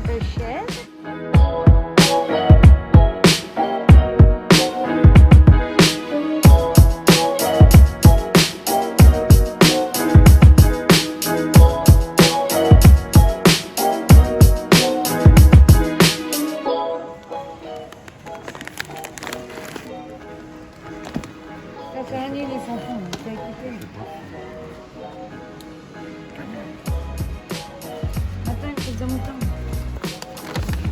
peu cher. Ça fait un nid les enfants, t'as écouté. Attends, il faut dire mon temps.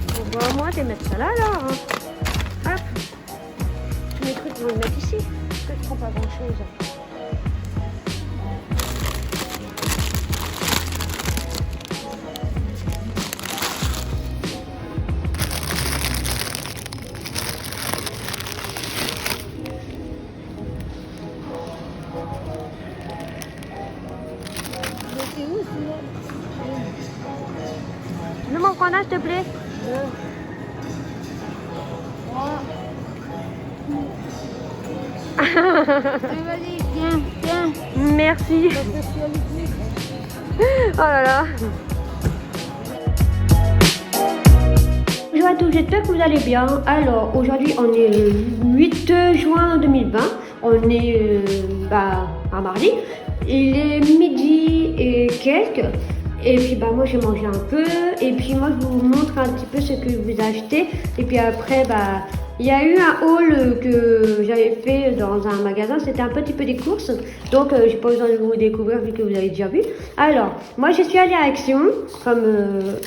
Bon, bah, moi, je vais mettre ça là, alors. Hein. Hop. Tous mes trucs, je vais les mettre ici. Parce que je prends pas grand chose. Mais c'est où celui-là? Ne m'en prends un, s'il te plaît. Deux. Trois. Allez, vas-y, viens, viens. Merci. Parce que je suis habituée. Oh là là. Bonjour à tous, j'espère que vous allez bien. Alors, aujourd'hui, on est le 8 juin 2020. On est un mardi. Il est midi et quelques. Et puis, moi, j'ai mangé un peu. Et puis, moi, je vous montre un petit peu ce que je vous ai acheté. Et puis après, il y a eu un haul que j'avais fait dans un magasin. C'était un petit peu des courses. Donc, j'ai pas besoin de vous découvrir vu que vous avez déjà vu. Alors, moi, je suis allée à Action, comme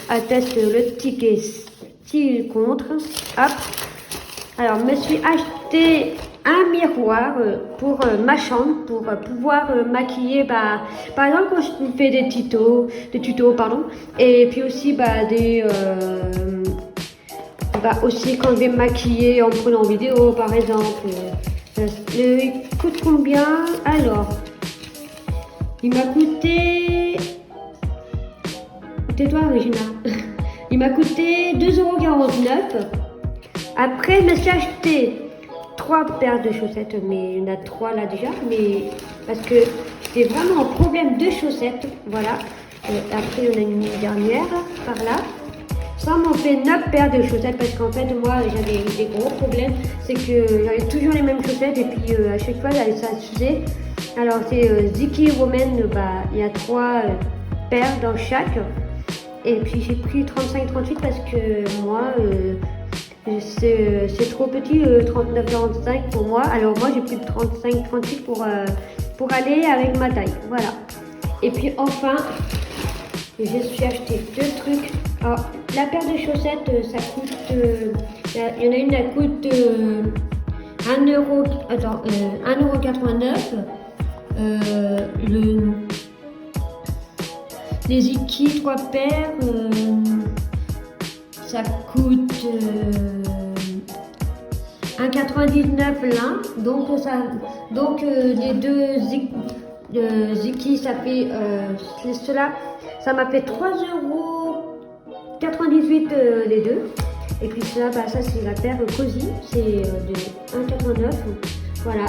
atteste le ticket style contre. Hop. Alors, je me suis acheté un miroir pour ma chambre, pour pouvoir maquiller, par exemple, quand je fais des tutos, pardon. Et puis aussi, aussi quand je vais me maquiller en prenant en vidéo, par exemple. Il coûte combien? Alors, il m'a coûté... Tais-toi, Regina. Il m'a coûté 2,49 €. Après, je me suis acheté 3 paires de chaussettes, mais il y en a 3 là déjà, mais parce que j'ai vraiment un problème de chaussettes, voilà. Après, il y en a une dernière par là. Ça m'en fait 9 paires de chaussettes parce qu'en fait, moi, j'avais des gros problèmes. C'est que j'avais toujours les mêmes chaussettes et puis à chaque fois, ça s'usait. Alors, c'est Ziki Woman, il y a 3 paires dans chaque. Et puis, j'ai pris 35-38 parce que moi, c'est trop petit, 39,45 pour moi. Alors, moi, j'ai pris 35-38 pour aller avec ma taille. Voilà. Et puis, enfin, je suis acheté 2 trucs. Alors, la paire de chaussettes, ça coûte... Il y en a une, elle coûte 1,89 €. Les Ziki, 3 paires, ça coûte 1,99 € l'un. Donc les deux Ziki, ça fait cela. Ça m'a fait 3,98 € les deux. Et puis cela, ça c'est la paire Cozy, c'est de 1,89 €. Voilà.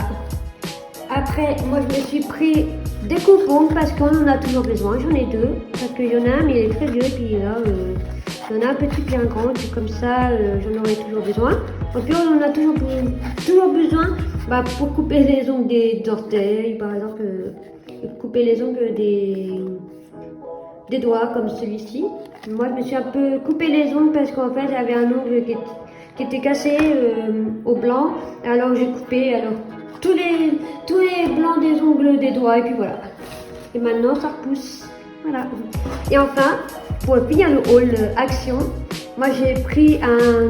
Après, moi je me suis pris des coupons parce qu'on en a toujours besoin. J'en ai 2 parce qu'il y en a un, mais il est très vieux. Et puis là, il y en a un petit puis un grand. Et comme ça, j'en aurai toujours besoin. Et puis on en a toujours besoin pour couper les ongles des orteils, par exemple, couper les ongles des doigts comme celui-ci. Moi, je me suis un peu coupé les ongles parce qu'en fait, j'avais un ongle qui était cassé au blanc. Alors j'ai coupé tous les blancs des ongles des doigts et puis voilà. Et maintenant, ça repousse. Voilà. Et enfin, pour finir le haul Action, moi j'ai pris un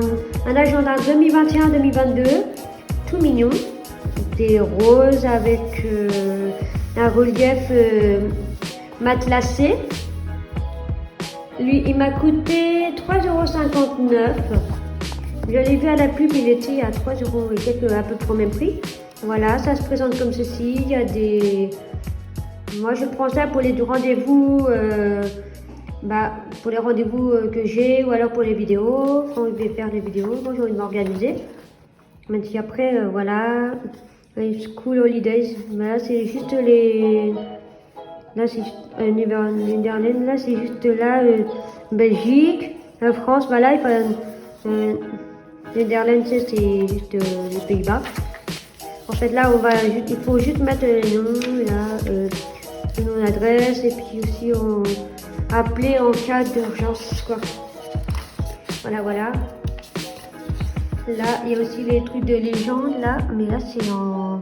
agenda 2021-2022, tout mignon, des roses avec un relief matelassé. Lui, il m'a coûté 3,59 €. Je l'ai vu à la pub, il était à 3 € et quelques, à peu près au même prix. Voilà, ça se présente comme ceci. Il y a des... Moi, je prends ça pour les rendez-vous, pour les rendez-vous que j'ai, ou alors pour les vidéos, quand je vais faire des vidéos, quand j'ai envie de m'organiser. Mais puis après, voilà, les School Holidays, là, c'est juste les... Là, c'est Netherlands, là, c'est juste là, Belgique. La France, bah là, il faut. Netherlands, c'est juste les Pays-Bas. En fait, là, il faut juste mettre les noms, là, le nom d'adresse, et puis aussi appeler en cas d'urgence, quoi. Voilà, voilà. Là, il y a aussi les trucs de légende, là, mais là, c'est en.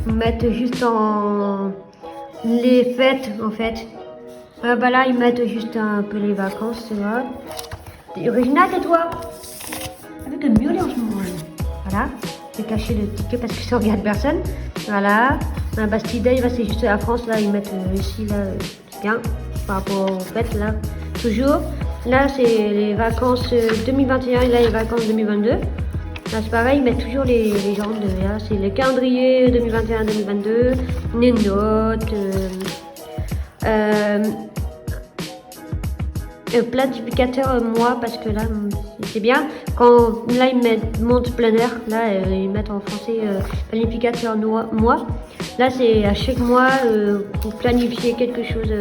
Mettre juste en. Les fêtes, en fait. Bah là, ils mettent juste un peu les vacances, tu vois. Et original, et toi? Avec le miauler en ce moment. Voilà. J'ai caché le ticket parce que ça regarde personne. Voilà. Un Bastille Day, là, c'est juste la France. Là, ils mettent ici, là, c'est bien. Par rapport aux fêtes, là. Toujours. Là, c'est les vacances 2021 et là, les vacances 2022. Là, c'est pareil, ils mettent toujours les légendes. Là, c'est le calendrier 2021-2022. Les notes. Planificateur mois parce que là c'est bien quand là ils montent plein air là ils mettent en français planificateur mois là c'est à chaque mois pour planifier quelque chose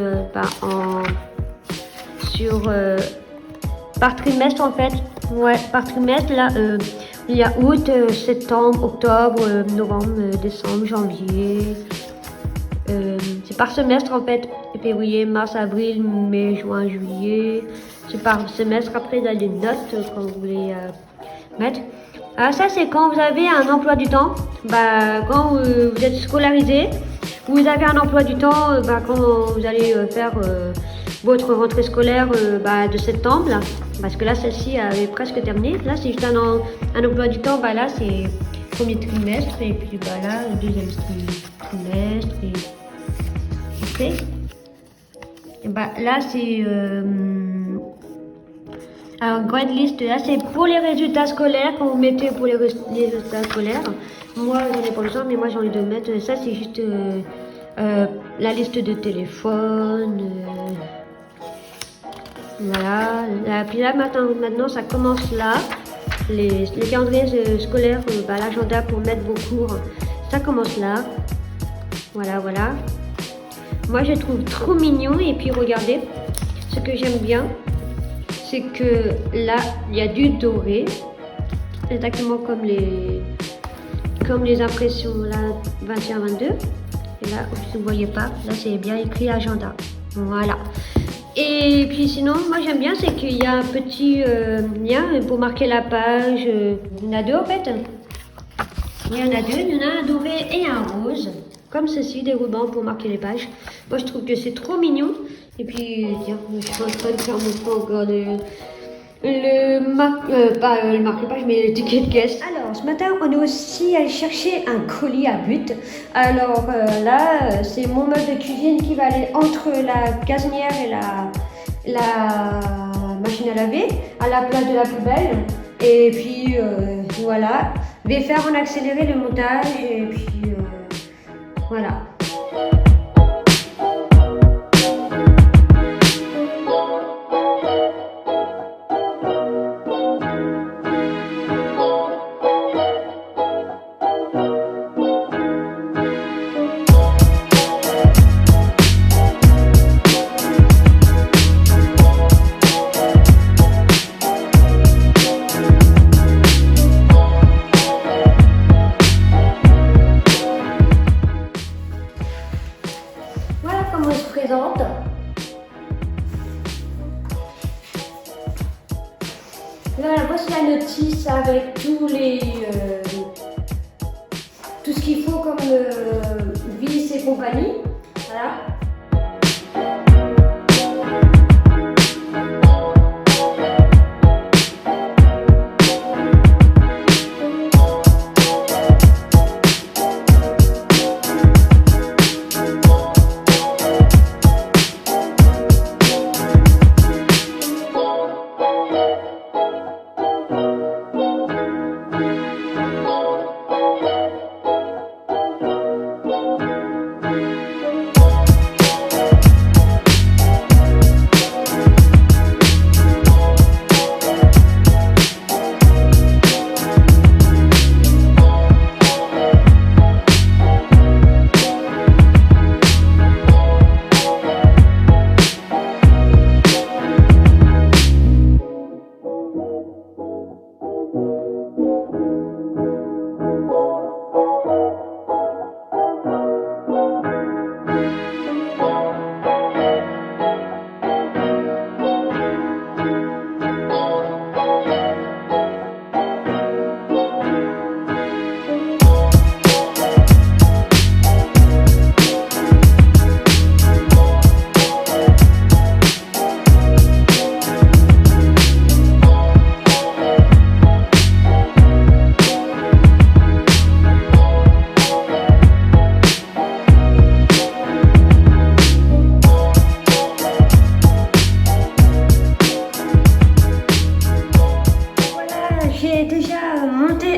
par trimestre en fait ouais par trimestre là il y a août septembre octobre novembre décembre janvier c'est par semestre en fait, février, mars, avril, mai, juin, juillet. C'est par semestre. Après, il y a des notes quand vous voulez mettre. Ça, c'est quand vous avez un emploi du temps. Bah, quand vous êtes scolarisé, vous avez un emploi du temps quand vous allez faire votre rentrée scolaire de septembre. Là, parce que là, celle-ci avait presque terminé. Là, c'est juste un emploi du temps. Bah, là, c'est premier trimestre. Et puis bah, là, le deuxième trimestre. Et après, et bah, là, c'est une grande liste. Là, c'est pour les résultats scolaires. Quand vous mettez pour les résultats scolaires, moi, j'en ai pas besoin, mais moi, j'ai envie de mettre. Ça, c'est juste la liste de téléphone. Voilà. Puis là, maintenant, ça commence là. Les calendriers scolaires, l'agenda pour mettre vos cours, ça commence là. Voilà, voilà. Moi, je trouve trop mignon. Et puis, regardez, ce que j'aime bien, c'est que là, il y a du doré, exactement comme les impressions là 21-22. Et là, si vous ne voyez pas, là, c'est bien écrit agenda. Voilà. Et puis sinon, moi j'aime bien, c'est qu'il y a un petit lien pour marquer la page. Il y en a deux en fait. Il y en a deux, il y en a un doré et un rose. Comme ceci, des rubans pour marquer les pages. Moi je trouve que c'est trop mignon. Et puis, tiens, je suis en train de faire mon encore pas le marque-page, mais le ticket de caisse. Alors, ce matin, on est aussi allé chercher un colis à but. Alors là, c'est mon meuble de cuisine qui va aller entre la gazinière et la machine à laver, à la place de la poubelle. Et puis, voilà. Je vais faire en accéléré le montage. Et puis, voilà. Voilà comment elle se présente. Voilà, voici la notice avec tout ce qu'il faut comme vis et compagnie. Voilà.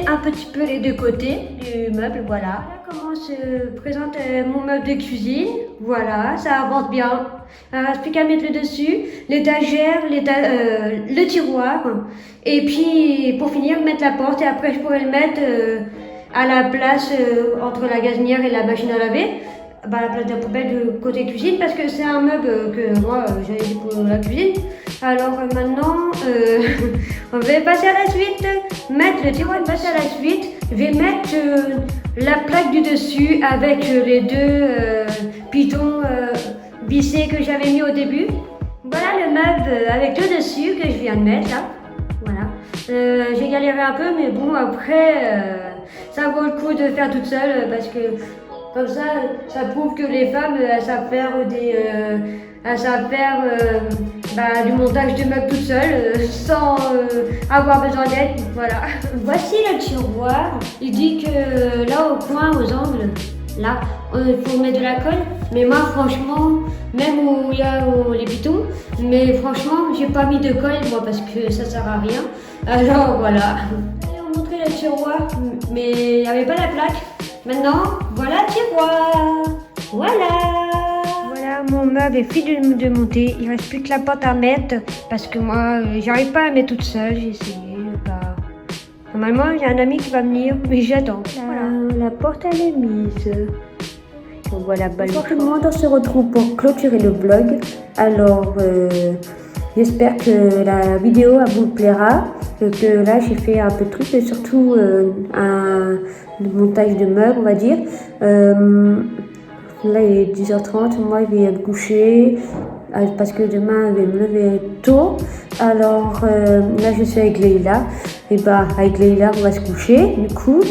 un petit peu les deux côtés du meuble, voilà. Voilà comment se présente mon meuble de cuisine. Voilà, ça avance bien. Il ne reste plus qu'à mettre le dessus, l'étagère, le tiroir. Et puis, pour finir, mettre la porte. Et après, je pourrais le mettre à la place entre la gazinière et la machine à laver. Bah, la place de la poubelle de côté cuisine, parce que c'est un meuble que moi j'avais dit pour la cuisine. Alors maintenant, on va passer à la suite. Mettre le tiroir et passer à la suite. Je vais mettre la plaque du dessus avec les deux pitons vissés que j'avais mis au début. Voilà le meuble avec le dessus que je viens de mettre là. Voilà. J'ai galéré un peu, mais bon, après, ça vaut le coup de faire toute seule parce que comme ça prouve que les femmes, elles savent faire du montage de meubles toutes seules, sans avoir besoin d'aide. Voilà. Voici le tiroir. Il dit que là au coin, aux angles, là, il faut mettre de la colle. Mais moi, franchement, même où il y a les pitons, mais franchement, j'ai pas mis de colle, moi, parce que ça sert à rien. Alors voilà. On montrait le tiroir, mais il n'y avait pas la plaque. Maintenant, voilà le tiroir. Voilà, mon meuble est fini de monter. Il ne reste plus que la porte à mettre parce que moi, j'arrive pas à mettre toute seule. J'ai essayé. Normalement, il y a un ami qui va venir, mais j'attends. Voilà, la porte elle est mise. On voit la balle. Bonjour tout le monde, on se retrouve pour clôturer le vlog. Alors, j'espère que la vidéo vous plaira. Que là, j'ai fait un peu de trucs, et surtout un montage de meubles, on va dire. Là, il est 10h30, moi, je vais me coucher parce que demain, je vais me lever tôt. Alors, là, je suis avec Leïla. Et bah, avec Leïla, on va se coucher, du coup.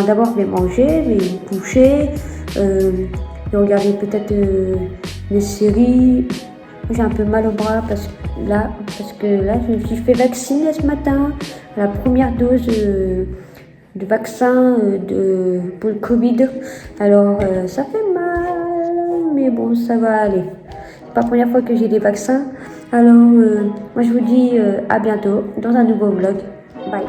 D'abord, je vais manger, je vais me coucher. Je vais regarder peut-être des séries. J'ai un peu mal au bras parce que là, je me suis fait vacciner ce matin. La première dose de vaccin pour le Covid. Alors, ça fait mal, mais bon, ça va aller. C'est pas la première fois que j'ai des vaccins. Alors, moi, je vous dis à bientôt dans un nouveau vlog. Bye.